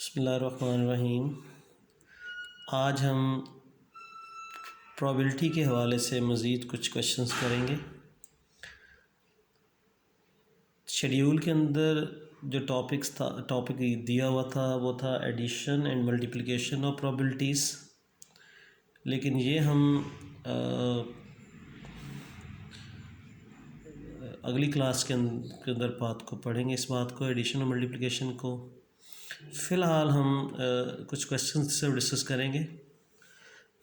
बिस्मिल्लाहिर्रहमानिर्रहीम। आज हम प्रोबेबिलिटी के हवाले से मज़ीद कुछ क्वेश्चंस करेंगे। शेड्यूल के अंदर जो टॉपिक दिया हुआ था वो था addition and multiplication of probabilities, लेकिन ये हम अगली क्लास के अंदर बात को पढ़ेंगे, इस बात को, एडिशन और मल्टीप्लिकेशन को। फ़िलहाल हम कुछ क्वेश्चन सिर्फ डिस्कस करेंगे।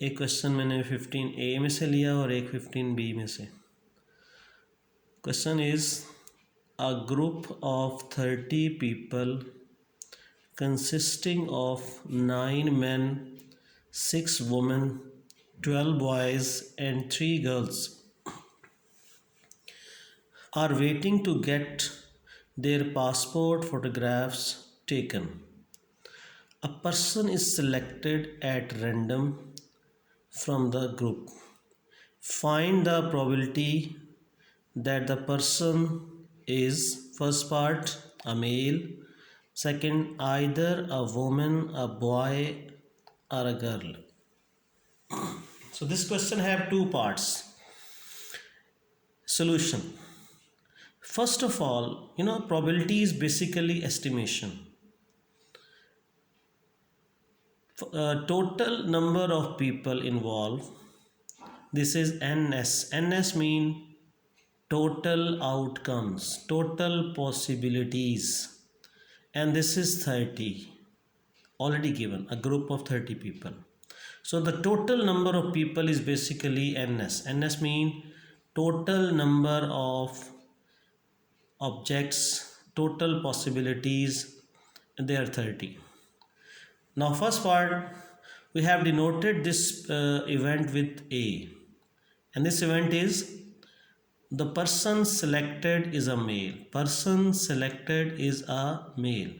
एक क्वेश्चन मैंने 15A में से लिया और एक 15B में से। Question is a group of 30 people consisting of 9 men, 6 women, 12 boys and 3 girls are waiting to get their passport photographs taken. A person is selected at random from the group. Find the probability that the person is, first part, a male, second, either a woman, a boy or a girl. So this question have two parts. Solution. First of all, probability is basically estimation. Total number of people involved, this is NS. NS mean total outcomes, total possibilities, and this is 30, already given, a group of 30 people. So the total number of people is basically NS. NS mean total number of objects, total possibilities, and they are 30. Now first part, we have denoted this event with A, and this event is the person selected is a male. Person selected is a male.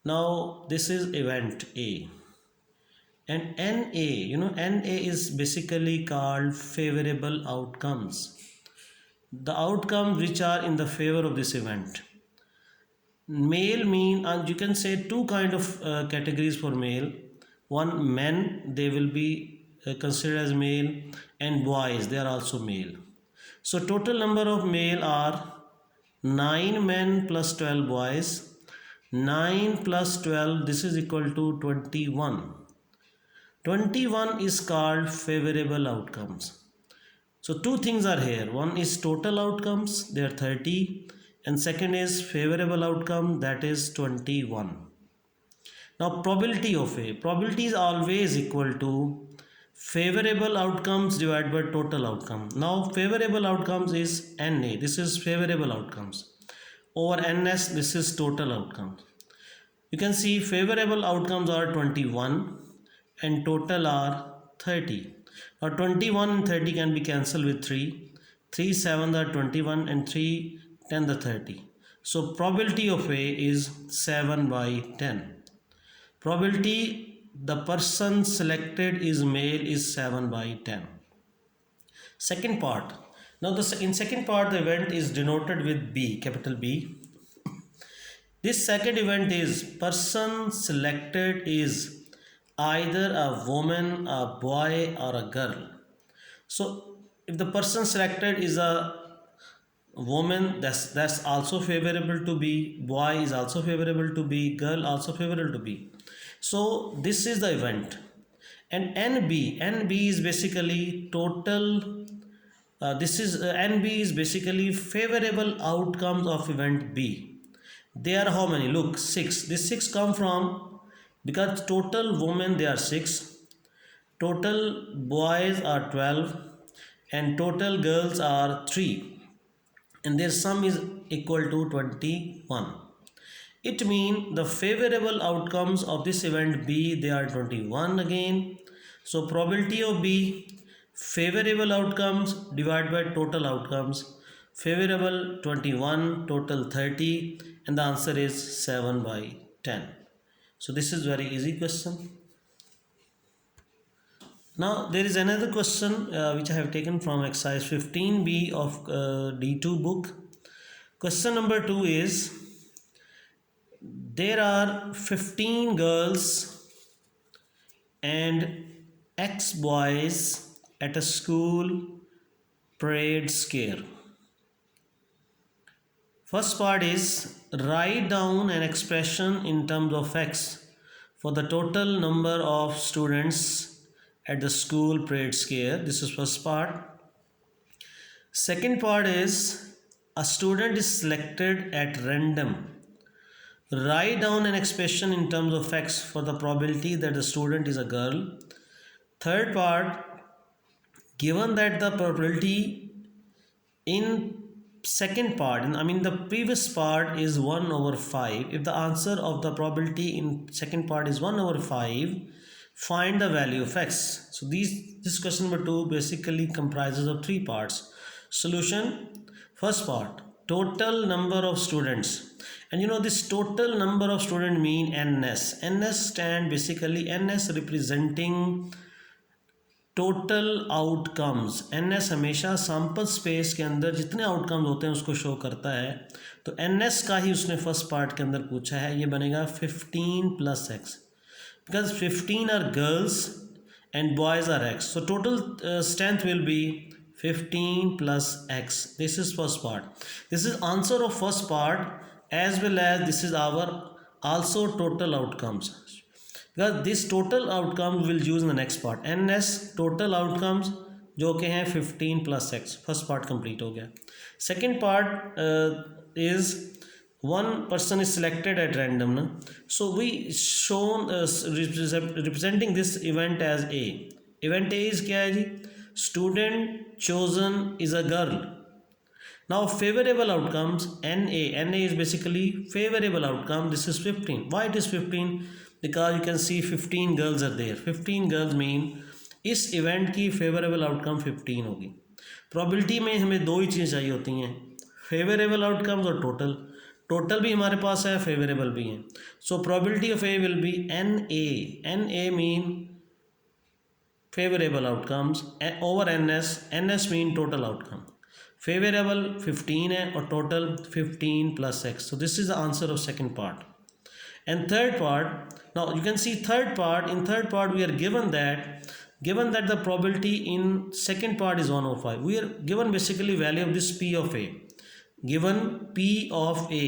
Now this is event A, and NA, NA is basically called favorable outcomes, the outcomes which are in the favor of this event. Male mean, you can say two kind of categories for male. One, men, they will be considered as male, and boys, they are also male. So total number of male are 9 men plus 12 boys. 9 plus 12, this is equal to 21. 21 is called favorable outcomes. So two things are here. One is total outcomes, they are 30, and second is favorable outcome, that is 21. Now probability of A. Probability is always equal to favorable outcomes divided by total outcome. Now favorable outcomes is NA, this is favorable outcomes, over NS, this is total outcomes. You can see favorable outcomes are 21 and total are 30. Now 21 and 30 can be cancelled with 3. 3 7 are 21 and 3 10 the 30. So probability of A is 7 by 10. Probability the person selected is male is 7 by 10. Second part. Now in second part the event is denoted with B, capital B. This second event is person selected is either a woman, a boy or a girl. So if the person selected is a woman, that's also favorable to B, boy is also favorable to B, girl also favorable to B. So this is the event. And NB is basically total, NB is basically favorable outcomes of event B. They are how many? Look, 6. This 6 come from, because total women they are 6, total boys are 12, and total girls are 3, and their sum is equal to 21. It means the favorable outcomes of this event B, they are 21 again. So probability of B, favorable outcomes divided by total outcomes, favorable 21, total 30, and the answer is 7 by 10. So this is very easy question. Now there is another question which I have taken from exercise 15B of D2 book. Question number 2 is, there are 15 girls and X boys at a school parade scare. First part is write down an expression in terms of X for the total number of students at the school parade scare. This is first part. Second part is a student is selected at random. Write down an expression in terms of X for the probability that the student is a girl. Third part, given that the probability in second part, the previous part is 1 over 5. If the answer of the probability in second part is 1 over 5, find the value of X. So this question number 2 basically comprises of 3 parts. Solution, first part, total number of students. And this total number of student mean NS. NS stand basically NS representing total outcomes. NS हमेशा sample space के अंदर जितने outcomes होते हैं उसको show करता है. तो NS का ही उसने फर्स्ट पार्ट के अंदर पूछा है. ये बनेगा 15 plus x, because 15 are girls and boys are x. So total strength will be 15 plus x. This is first part. This is answer of first part, as well as this is our also total outcomes, because this total outcomes will use in the next part. NS total outcomes जो कि हैं 15 plus x. First part complete हो गया. Second part is one person is selected at random ना. So we shown representing this event as A. Event A is क्या है जी? Student chosen is a girl. Now favorable outcomes, NA is basically favorable outcome. This is 15. Why it is 15? Because you can see 15 girls are there. 15 girls mean इस event की favorable outcome 15 होगी. Probability में हमें दो ही चीज़ चाहिए होती हैं, favorable outcomes और total. Total भी हमारे पास है, favorable भी है. So probability of A will be NA. NA mean favorable outcomes over NS. NS mean total outcome. Favorable 15 है और total 15 plus x. So this is the answer of second part. And third part, now you can see third part. In third part we are given that the probability in second part is 1 over 5. We are given basically value of this P of A. Given P of A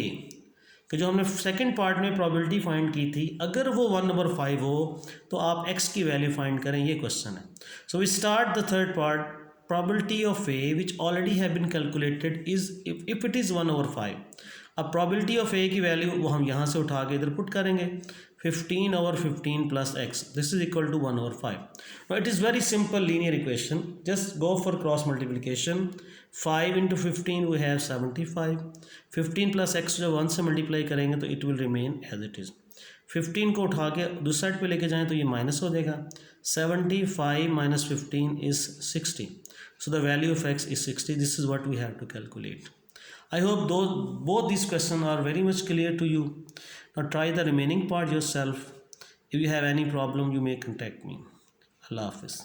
कि जो हमने second part में probability find की थी, अगर वो 1/5 हो तो आप x की वैल्यू फाइंड करें. ये क्वेश्चन है. So we start the third part. Probability of A which already have been calculated is if it is 1/5. अब probability of A की वैल्यू वो हम यहाँ से उठा के इधर पुट करेंगे. 15/15 plus x. This is equal to 1/5. Now it is very simple linear equation. Just go for cross multiplication. 5 into 15 we have 75. 15 plus x जब 1 से मल्टीप्लाई करेंगे तो it will remain as it is. 15 को उठा के दूसरी side पे लेके जाएं तो ये माइनस हो जाएगा. 75 minus 15 is 60. So the value of x is 60. This is what we have to calculate. I hope both these questions are very much clear to you. Now try the remaining part yourself. If you have any problem, you may contact me. Allah Hafiz.